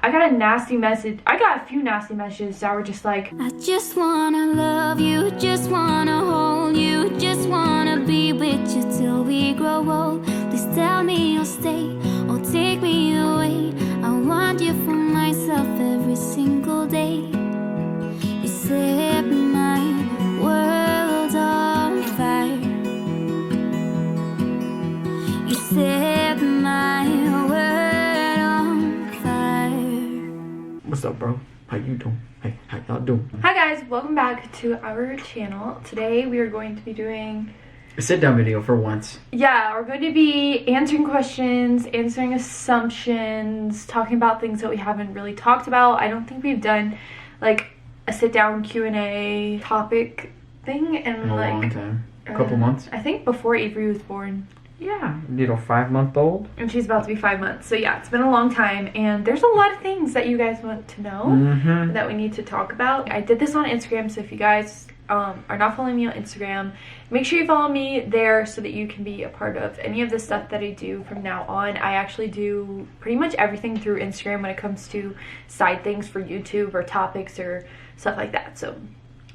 I got a nasty message. I got a few nasty messages that were just like, I just wanna love you, just wanna hold you, just wanna be with you till we grow old. Please tell me you'll stay or take me away. I want you for myself every single day. You set my world on fire. You set my world on fire. What's up, bro? How you doing? Hey, how y'all doing? hi guys, welcome back to our channel. Today we are going to be doing, A sit-down video for once. yeah, we're going to be answering questions, answering assumptions, talking about things that we haven't really talked about. I don't think we've done like a sit-down Q&A topic thing in In a like long time. A couple months. I think before Avery was born. Yeah. Little 5-month-old. And she's about to be 5 months. So yeah, it's been a long time and there's a lot of things that you guys want to know that we need to talk about. I did this on Instagram, so if you guys are not following me on Instagram, make sure you follow me there so that you can be a part of any of the stuff that I do from now on. I actually do pretty much everything through Instagram when it comes to side things for YouTube or topics or stuff like that. So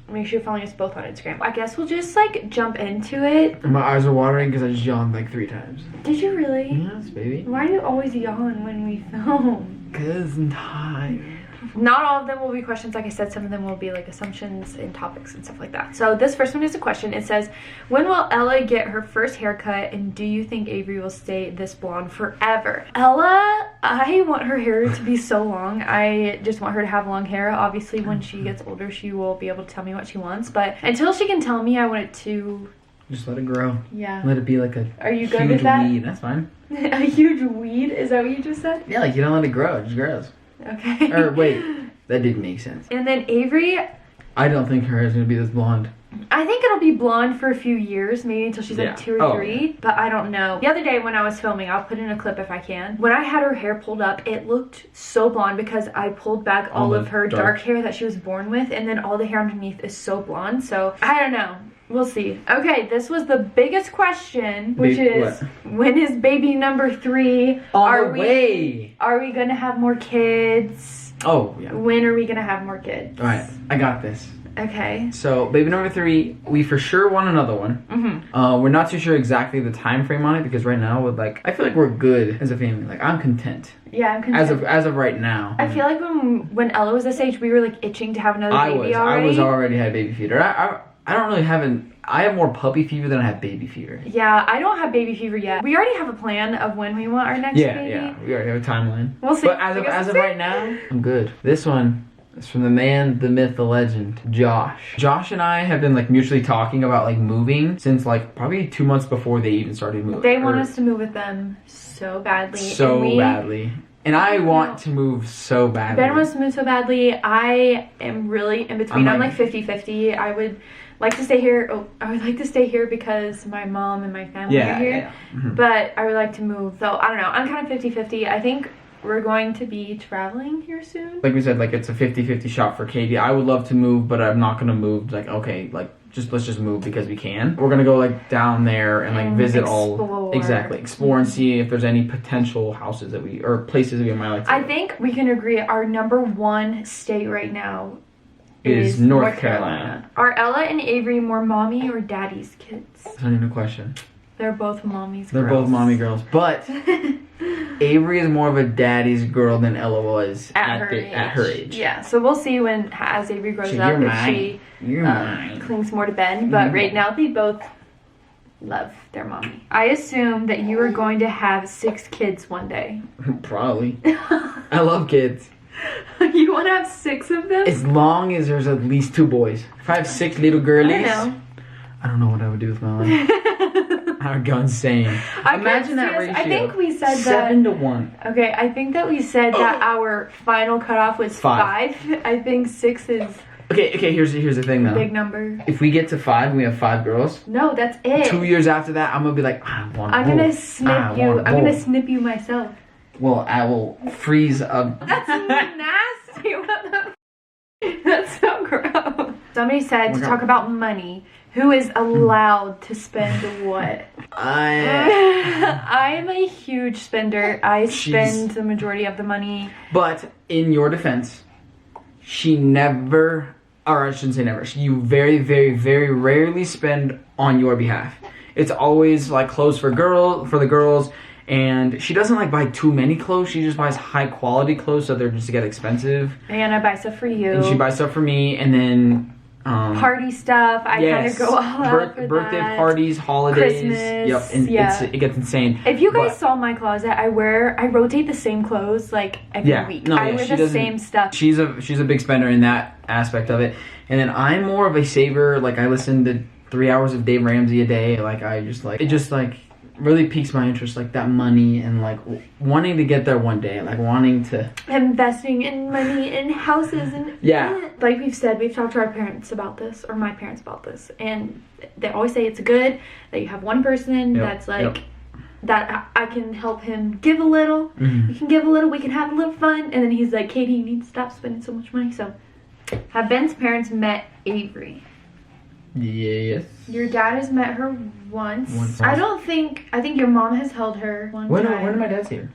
make sure you're following us both on Instagram. I guess we'll just like jump into it. My eyes are watering because I just yawned like 3 times. Did you really? Yes, baby. Why do you always yawn when we film? Because I'm tired. Not all of them will be questions. Like I said, some of them will be like assumptions and topics and stuff like that. So this first one is a question. It says, when will Ella get her first haircut, and do you think Avery will stay this blonde forever? Ella, I want her hair to be so long. I just want her to have long hair. Obviously when she gets older she will be able to tell me what she wants, but until she can tell me, I want it to, Just let it grow. yeah. Let it be like a Are you good huge with that? weed. That's fine. A huge weed? Is that what you just said? Yeah, like you don't let it grow. It just grows. Okay. Or wait, that didn't make sense. And then Avery, I don't think her hair is going to be this blonde. I think it'll be blonde for a few years, maybe until she's Yeah. like 2 or Oh, 3, but I don't know. The other day when I was filming, I'll put in a clip if I can. When I had her hair pulled up, it looked so blonde because I pulled back all of her dark hair that she was born with, and then all the hair underneath is so blonde. So I don't know. We'll see. Okay, this was the biggest question, which is, when is baby number 3? On the way. Are we gonna have more kids? Oh, yeah. When are we gonna have more kids? Alright, I got this. Okay. So, baby number 3, we for sure want another one. We're not too sure exactly the time frame on it because right now, with like, I feel like we're good as a family. Like, I'm content. Yeah, I'm content. As of right now. I feel like when Ella was this age, we were like itching to have another baby already. I was already had baby fever. I don't really I have more puppy fever than I have baby fever. Yeah, I don't have baby fever yet. We already have a plan of when we want our next baby. Yeah, we already have a timeline. We'll see. But as of right now, I'm good. This one is from the man, the myth, the legend, Josh. Josh and I have been like mutually talking about like moving since like probably 2 months before they even started moving. They want us to move with them so badly. So badly. And I want to move so badly. Ben wants to move so badly. I am really in between. I'm like 50-50. I would like to stay here. Oh, I would like to stay here because my mom and my family are here. Yeah. But I would like to move, though. I don't know. I'm kind of 50-50. I think we're going to be traveling here soon. Like we said, like it's a 50-50 shot for Katie. I would love to move, but I'm not gonna move. Like, okay, like let's just move because we can. We're gonna go like down there and like visit explore and see if there's any potential houses that or places that we might like to I think we can agree our number 1 state right now is North Carolina. Are Ella and Avery more mommy or daddy's kids? That's not even a question. They're both mommy's They're girls. both mommy girls, but Avery is more of a daddy's girl than Ella was at her age. Yeah, so we'll see as Avery grows up if she clings more to Ben. But right now they both love their mommy. I assume that you are going to have 6 kids one day. Probably. I love kids. You want to have 6 of them? As long as there's at least 2 boys. If I have 6 little girlies, I don't know what I would do with my life. I would go insane. Imagine that ratio. I think we said 7 to 1. Okay, I think that we said that our final cutoff was 5. I think 6 is Okay, here's the thing though. big number. If we get to 5 and we have 5 girls, no, that's it. 2 years after that, I'm gonna be like, I'm gonna snip you. I'm gonna snip you myself. Well, I will freeze up. That's nasty. What the? That's so gross. Somebody said to talk about money. Who is allowed to spend what? I am a huge spender. I spend the majority of the money. But in your defense, she never, or I shouldn't say never, you very, very, very rarely spend on your behalf. It's always like clothes for the girls, and she doesn't like buy too many clothes. She just buys high quality clothes, so they're just get expensive. And I buy stuff for you. And she buys stuff for me, and then party stuff. I kind of go all out for birthday that. parties, holidays. Christmas. Yep, and it gets insane. If you guys saw my closet, I rotate the same clothes like every week. I wear the same stuff. She's a big spender in that aspect of it, and then I'm more of a saver. Like I listen to 3 hours of Dave Ramsey a day. Like it just really piques my interest, like that money and like wanting to get there one day, like wanting to investing in money in houses and like we've said, we've talked to our parents about this, or my parents about this, and they always say it's good that you have one person that's like that I can help him give a little. You can give a little, we can have a little fun, and then he's like, Katie, you need to stop spending so much money. So have Ben's parents met Avery? Yes. Your dad has met her once. I think your mom has held her one time. When did my dad see her?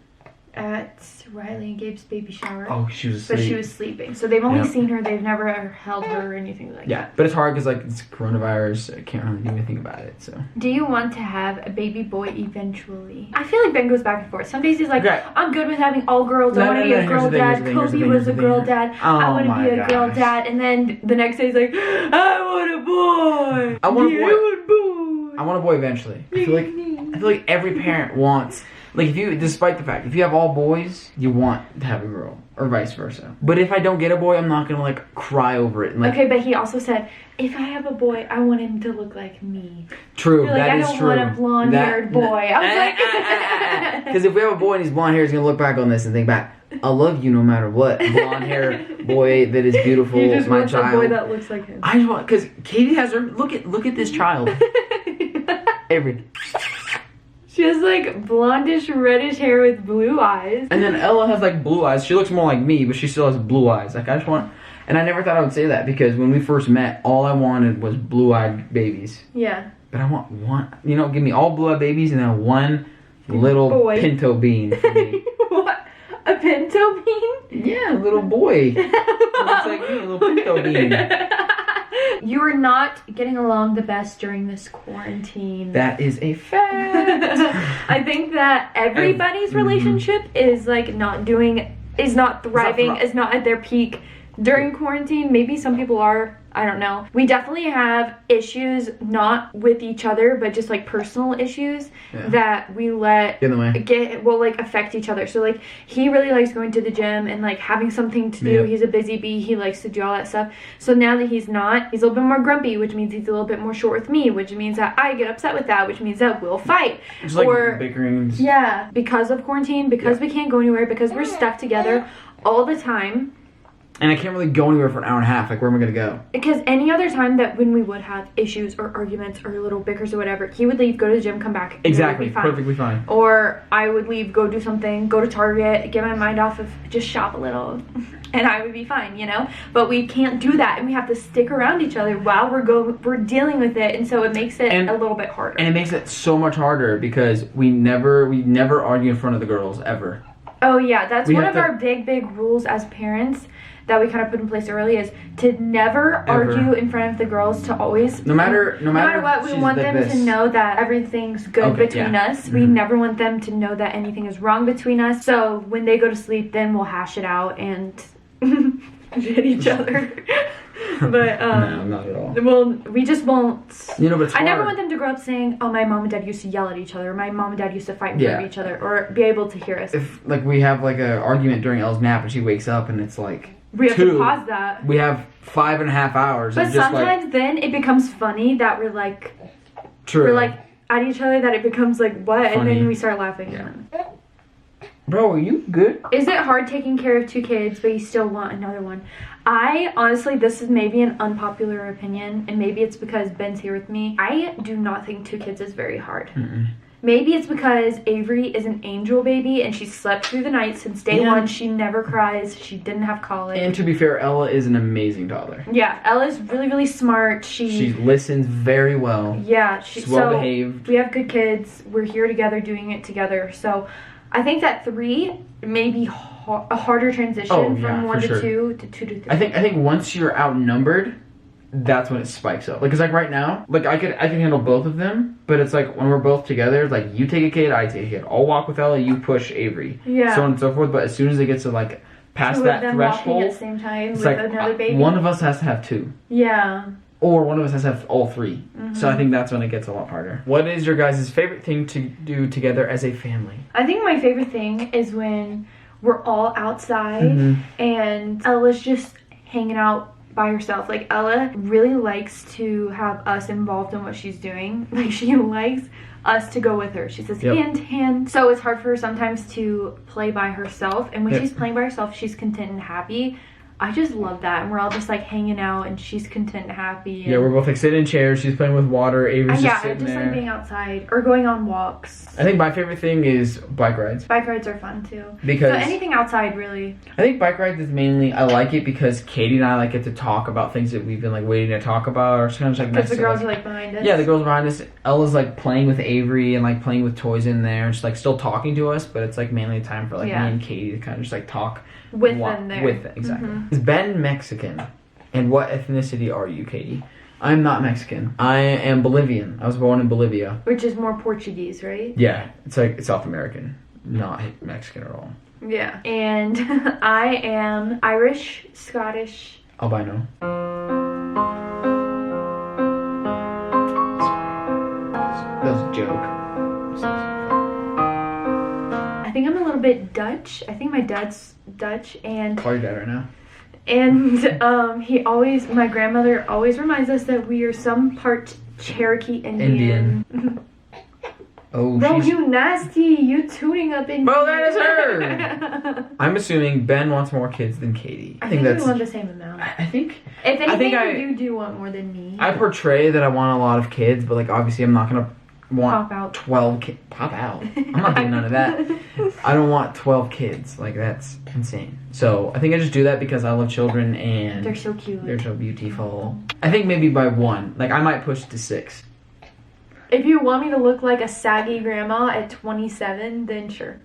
At Riley and Gabe's baby shower. Oh, she was asleep. But she was sleeping. So they've only seen her. They've never held her or anything like that. Yeah, but it's hard because like it's coronavirus. I can't really do anything about it. So. Do you want to have a baby boy eventually? I feel like Ben goes back and forth. Some days he's like, I'm good with having all girls. I want to be a girl dad. Kobe was a girl dad. I want to be a girl dad. And then the next day he's like, I want a boy. I want a boy. I want a boy eventually. I feel like every parent wants. Like despite the fact, if you have all boys, you want to have a girl, or vice versa. But if I don't get a boy, I'm not gonna like cry over it. And, like, okay, but he also said, if I have a boy, I want him to look like me. True, like, that is true. I don't want a blonde-haired boy. I was like, because if we have a boy and he's blonde hair, he's gonna look back on this and think back, I love you no matter what. Blonde hair boy that is beautiful. He just my wants child. A boy that looks like him. I just want, because Katie has her. Look at this child. Avery. She has like blondish, reddish hair with blue eyes. And then Ella has like blue eyes. She looks more like me, but she still has blue eyes. Like I just want, and I never thought I would say that because when we first met, all I wanted was blue-eyed babies. Yeah. But I want one, give me all blue-eyed babies and then one little boy. Pinto bean for me. What? A pinto bean? Yeah, a little boy. Looks like me, a little pinto bean. You are not getting along the best during this quarantine. That is a fact. I think that everybody's relationship is like not thriving, is not at their peak during quarantine. Maybe some people are, I don't know. We definitely have issues, not with each other, but just like personal issues that we let affect each other. So like he really likes going to the gym and like having something to do. He's a busy bee. He likes to do all that stuff. So now that he's not, he's a little bit more grumpy, which means he's a little bit more short with me, which means that I get upset with that, which means that we'll fight. It's like bickering. Yeah, because of quarantine, because we can't go anywhere, because we're stuck together all the time. And I can't really go anywhere for an hour and a half. Like, where am I going to go? Because any other time that when we would have issues or arguments or little bickers or whatever, he would leave, go to the gym, come back. Exactly. Perfectly fine. Or I would leave, go do something, go to Target, get my mind off of just shop a little. And I would be fine, But we can't do that. And we have to stick around each other while we're dealing with it. And so it makes it a little bit harder. And it makes it so much harder because we never argue in front of the girls, ever. Oh, yeah. That's one of our big rules as parents that we kind of put in place early is to never argue in front of the girls, to always no matter what, we want them to know that everyth's good between us. We never want them to know that anything is wrong between us. So when they go to sleep, then we'll hash it out and hit each other. But no, not at all. Well, we just won't. But it's hard. I never want them to grow up saying, "Oh, my mom and dad used to yell at each other. Or, my mom and dad used to fight in front of each other," or be able to hear us. If like we have like an argument during Elle's nap and she wakes up and it's like. We have to pause that. We have 5.5 hours. But sometimes then it becomes funny that we're like... True. We're like at each other that it becomes like, what? Funny. And then we start laughing. Yeah. Bro, are you good? Is it hard taking care of 2 kids but you still want another one? I honestly, this is maybe an unpopular opinion, and maybe it's because Ben's here with me. I do not think 2 kids is very hard. maybe it's because Avery is an angel baby and she slept through the night since day one. She never cries. She didn't have colic. And to be fair, Ella is an amazing toddler. Yeah, Ella's really, really smart. She listens very well. Yeah, she's well behaved. We have good kids. We're here together, doing it together. So I think that 3 may be a harder transition from 1 to 2 to 2 to 3. I think once you're outnumbered, that's when it spikes up. Like, cause like right now, like I can handle both of them, but it's like when we're both together, it's like you take a kid, I take a kid. I'll walk with Ella, you push Avery. Yeah. So on and so forth. But as soon as it gets to like past that threshold, at the same time it's with like another baby. One of us has to have 2. Yeah. Or one of us has to have all 3. So I think that's when it gets a lot harder. What is your guys' favorite thing to do together as a family? I think my favorite thing is when we're all outside and Ella's just hanging out by herself. Like, Ella really likes to have us involved in what she's doing. Like, she likes us to go with her. She says hand to hand. So it's hard for her sometimes to play by herself. And when she's playing by herself, she's content and happy. I just love that. And we're all just like hanging out and she's content and happy. And we're both like sitting in chairs. She's playing with water. Avery's just sitting there. Like being outside or going on walks. I think my favorite thing is bike rides. Bike rides are fun too. Because so anything outside, really. I think bike rides is mainly, I like it because Katie and I like get to talk about things that we've been like waiting to talk about, or kind of like because the girls are like behind us. Yeah, the girls are behind us. Ella's like playing with Avery and like playing with toys in there, and she's like still talking to us, but it's like mainly a time for like me and Katie to kind of just like talk with them there. Exactly. Is Ben Mexican? And what ethnicity are you, Katie? I'm not Mexican. I am Bolivian. I was born in Bolivia. Which is more Portuguese, right? Yeah, it's like South American, not Mexican at all. Yeah. And I am Irish, Scottish, albino. That was a joke. I think I'm a little bit Dutch. I think my dad's Dutch, and call your dad right now. And my grandmother always reminds us that we are some part Cherokee Indian. Oh, bro, you nasty! You tooting up in. Bro, that is her. I'm assuming Ben wants more kids than Katie. I think we want the same amount. I think. If anything, you do want more than me. I portray that I want a lot of kids, but like obviously I'm not gonna want pop out 12 kids. Pop out. I'm not doing none of that. I don't want 12 kids. Like, that's insane. So I think I just do that because I love children and they're so cute. They're so beautiful. I think maybe by 1. Like, I might push to 6. If you want me to look like a saggy grandma at 27, then sure.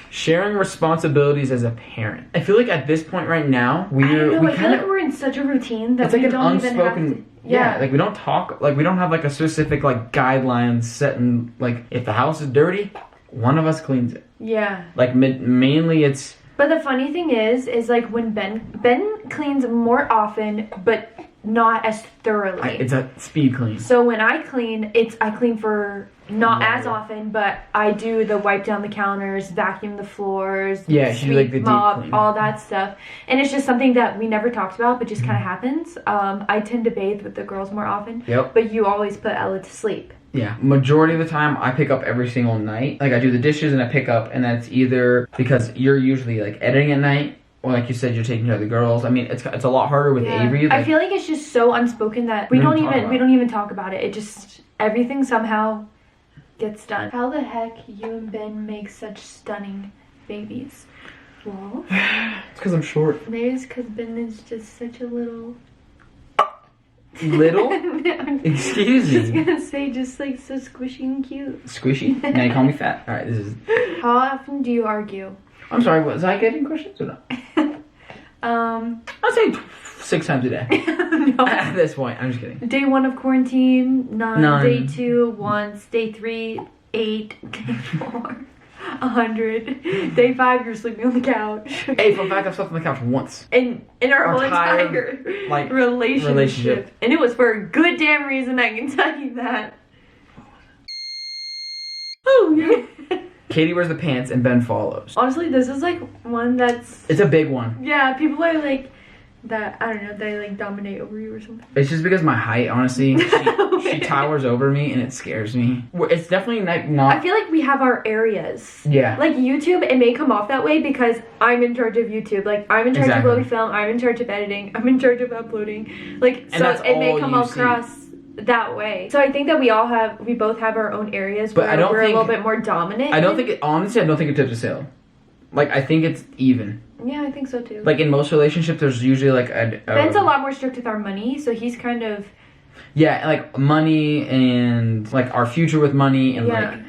Sharing responsibilities as a parent. I feel like at this point right now, I feel like we're in such a routine that we don't even have to. Yeah, like we don't talk, like we don't have like a specific like guidelines set in, like if the house is dirty, one of us cleans it. Yeah. Like mainly it's. But the funny thing is like when Ben cleans more often, but not as thoroughly. It's a speed clean. So when I clean, I clean for not as often, but I do the wipe down the counters, vacuum the floors, sweep, like the mop, deep clean. all that stuff. And it's just something that we never talked about, but just kind of happens. I tend to bathe with the girls more often. Yep. But you always put Ella to sleep. Yeah, majority of the time I pick up every single night. Like I do the dishes and I pick up, and that's either because you're usually like editing at night, or like you said, you're taking care of the girls. I mean, it's a lot harder with Avery. Like, I feel like it's just so unspoken that we don't even talk about it. It just, everything somehow gets done. How the heck you and Ben make such stunning babies? Well, it's because I'm short. Maybe it's because Ben is just such a little. Little? Excuse me. I was gonna say just like so squishy and cute. Squishy? Now you call me fat. Alright, this is. How often do you argue? I'm sorry, was I getting questions or not? I'd say 6 times a day. No. At this point, I'm just kidding. Day 1 of quarantine, none. Day 2, once. Day 3, 8. Day 4, 100. Day 5, you're sleeping on the couch. Hey, fun fact, I've slept on the couch once. In our whole entire like, relationship. And it was for a good damn reason, I can tell you that. Oh, yeah. Katie wears the pants and Ben follows. Honestly, this is like one that's... It's a big one. Yeah, people are like... that, I don't know, they like dominate over you or something. It's just because my height, honestly. She towers over me and it scares me. It's definitely not... I feel like we have our areas. Yeah. Like YouTube, it may come off that way because I'm in charge of YouTube. Like, I'm in charge of loading film, I'm in charge of editing, I'm in charge of uploading. Like, and so it may come across that way. So I think that we both have our own areas where we're a little bit more dominant. Honestly, I don't think it tips a scale. Like, I think it's even. Yeah, I think so too. Like, in most relationships, there's usually like Ben's a lot more strict with our money, so he's kind of... Yeah, like money and like our future with money and like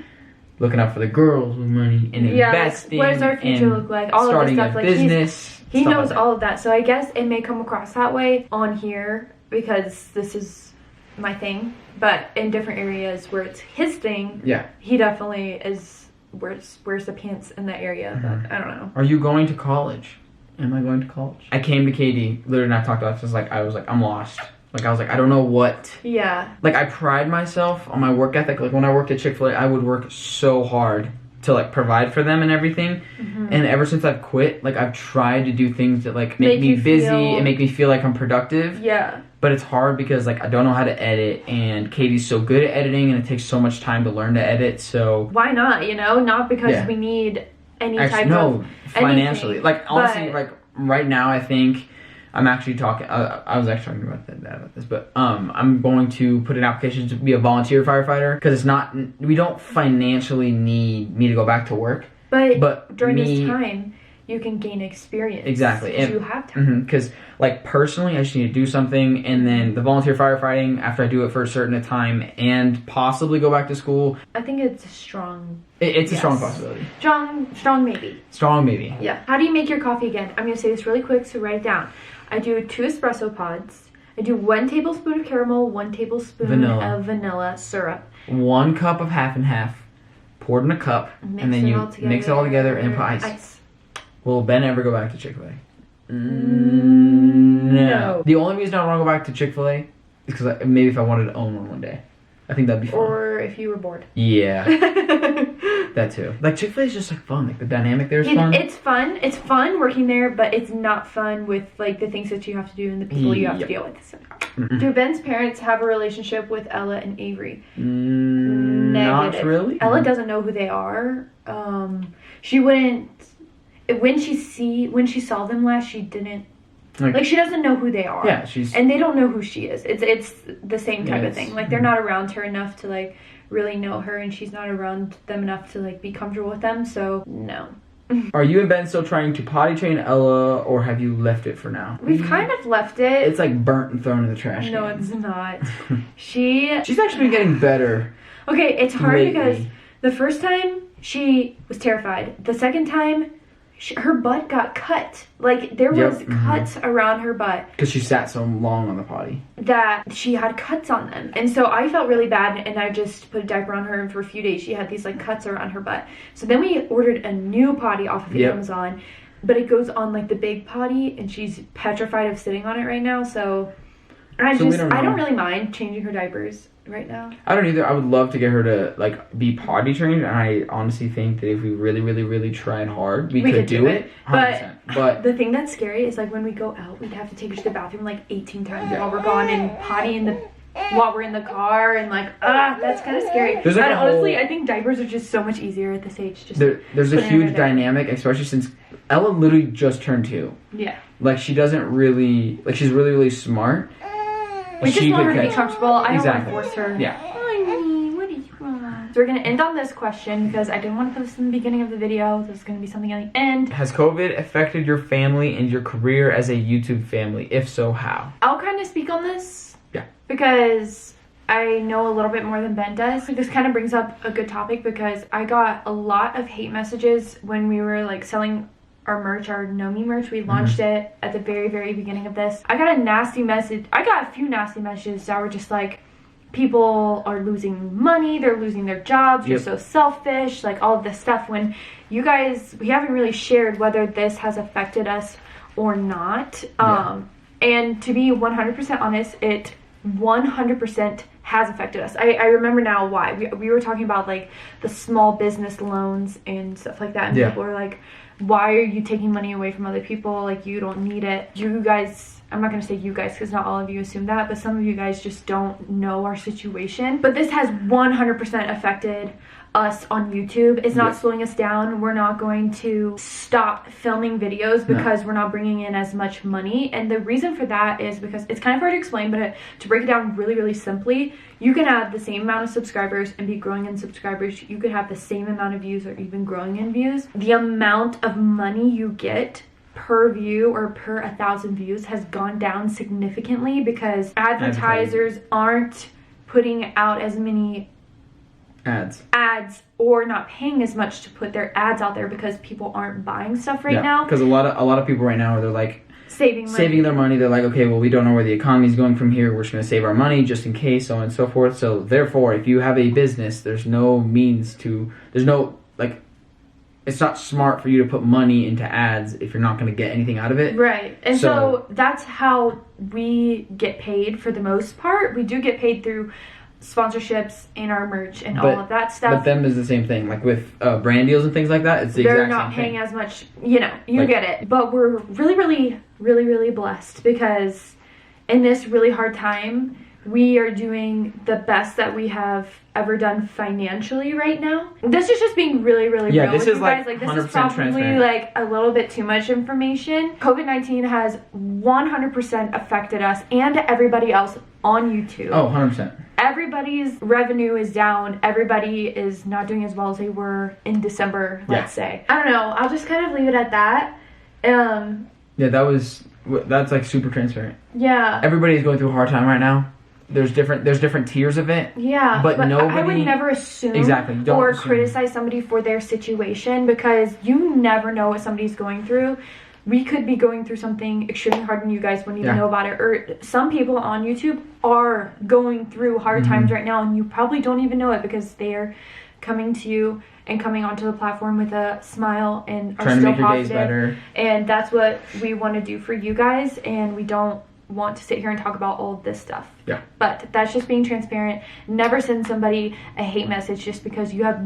looking out for the girls with money and investing. What does our future look like? All of this stuff. Like business. He knows all of that. So I guess it may come across that way on here because this is my thing. But in different areas where it's his thing, he definitely is wears the pants in that area. But I don't know. Are you going to college? Am I going to college? I came to Katie, literally, and I talked about this. I was like, I'm lost. Like, I was like, I don't know what. Yeah. Like, I pride myself on my work ethic. Like, when I worked at Chick-fil-A, I would work so hard to, like, provide for them and everything. And ever since I've quit, like, I've tried to do things that, like, make me busy and make me feel like I'm productive. Yeah. But it's hard because, like, I don't know how to edit. And Katie's so good at editing, and it takes so much time to learn to edit, so... Why not, you know? Not because we need any type of... financially. Anything, like, honestly, like, right now, I think... I'm actually talking. I was actually talking about this, but I'm going to put an application to be a volunteer firefighter because it's not. We don't financially need me to go back to work, but during this time, you can gain experience. Exactly, and you have time. Because like personally, I just need to do something, and then the volunteer firefighting after I do it for a certain time, and possibly go back to school. I think it's a strong. It's a strong possibility. Strong maybe. Strong maybe. Yeah. How do you make your coffee again? I'm gonna say this really quick, so write it down. I do 2 espresso pods. I do 1 tablespoon of caramel, 1 tablespoon of vanilla syrup. 1 cup of half and half, poured in a cup, and then you mix it all together and put ice. Will Ben ever go back to Chick-fil-A? No. The only reason I want to go back to Chick-fil-A is because maybe if I wanted to own one day. I think that'd be fun. Or if you were bored. Yeah. That too. Like, Chick-fil-A is just like fun. Like, the dynamic there is fun. It's fun. It's fun working there, but it's not fun with like the things that you have to do and the people you have to deal with. So. Do Ben's parents have a relationship with Ella and Avery? Not really. Ella doesn't know who they are. She wouldn't. When she saw them last, she didn't. Like, she doesn't know who they are. Yeah, and they don't know who she is. It's the same type of thing. Like, they're not around her enough to like really know her, and she's not around them enough to like be comfortable with them. So no. Are you and Ben still trying to potty train Ella, or have you left it for now? We've kind of left it. It's like burnt and thrown in the trash can. No, it's not. She's actually been getting better. Okay, it's hard lately. because the first time she was terrified. The second time, her butt got cut. Like, there was cuts around her butt. Because she sat so long on the potty. That she had cuts on them. And so I felt really bad, and I just put a diaper on her, and for a few days she had these, like, cuts around her butt. So then we ordered a new potty off of Amazon. But it goes on, like, the big potty, and she's petrified of sitting on it right now. So I don't really mind changing her diapers right now. I don't either. I would love to get her to like be potty trained, and I honestly think that if we really, really, really tried hard, we could do it. 100%. But the thing that's scary is like when we go out, we'd have to take her to the bathroom like 18 times while we're gone, and potty while we're in the car, and like that's kind of scary. There's like honestly, I think diapers are just so much easier at this age. Just there's a huge dynamic, especially since Ella literally just turned 2. Yeah. Like, she doesn't really she's really, really smart. We just want her to be comfortable. I don't want to force her. Yeah. Honey, what do you want? So we're going to end on this question because I didn't want to put this in the beginning of the video. There's going to be something at the end. Has COVID affected your family and your career as a YouTube family? If so, how? I'll kind of speak on this. Yeah. Because I know a little bit more than Ben does. This kind of brings up a good topic because I got a lot of hate messages when we were like selling our merch, our Know Me merch. We launched it at the very, very beginning of this. I got a few nasty messages that were just like, people are losing money, they're losing their jobs, you're so selfish, like all of this stuff, when we haven't really shared whether this has affected us or not. And to be 100% honest, it 100% has affected us. I remember now why. We were talking about like the small business loans and stuff like that, and people are like, why are you taking money away from other people? Like, you don't need it. You guys, I'm not going to say you guys because not all of you assume that, but some of you guys just don't know our situation. But this has 100% affected us on YouTube. It's not slowing us down. We're not going to stop filming videos because we're not bringing in as much money. And the reason for that is because it's kind of hard to explain, but to break it down really, really simply, you can have the same amount of subscribers and be growing in subscribers. You could have the same amount of views or even growing in views. The amount of money you get per view or per 1,000 views has gone down significantly because advertisers aren't putting out as many ads or not paying as much to put their ads out there because people aren't buying stuff right now. Because a lot of people right now, they're like saving their money. They're like, okay, well, we don't know where the economy's going from here. We're just going to save our money just in case, so on and so forth. So therefore, if you have a business, it's not smart for you to put money into ads if you're not going to get anything out of it. Right. And so that's how we get paid for the most part. We do get paid through sponsorships and our merch and all of that stuff. But them is the same thing. Like with brand deals and things like that, it's the exact same thing. They're not paying as much, you get it. But we're really, really, really, really blessed because in this really hard time, we are doing the best that we have ever done financially right now. This is just being really, really real this with is you guys. like this is probably like a little bit too much information. COVID-19 has 100% affected us and everybody else on YouTube. Oh, 100%. Everybody's revenue is down. Everybody is not doing as well as they were in December, let's say. I don't know. I'll just kind of leave it at that. That's like super transparent. Yeah. Everybody's going through a hard time right now. There's different tiers of it. Yeah, but I would never assume or criticize somebody for their situation because you never know what somebody's going through. We could be going through something extremely hard and you guys wouldn't even know about it. Or some people on YouTube are going through hard times right now and you probably don't even know it because they're coming to you and coming onto the platform with a smile and are trying still to make positive. Your days better. And that's what we want to do for you guys, and we don't want to sit here and talk about all of this stuff. Yeah. But that's just being transparent. Never send somebody a hate message just because you have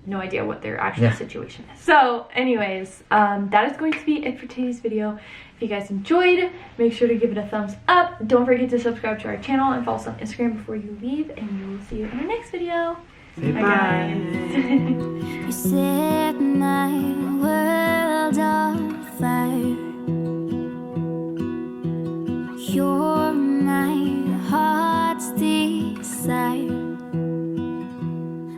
no idea what their actual situation is. So anyways, that is going to be it for today's video. If you guys enjoyed, make sure to give it a thumbs up. Don't forget to subscribe to our channel and follow us on Instagram before you leave, and we will see you in our next video. Say bye. Guys. You set my world on fire. You're my heart's desire.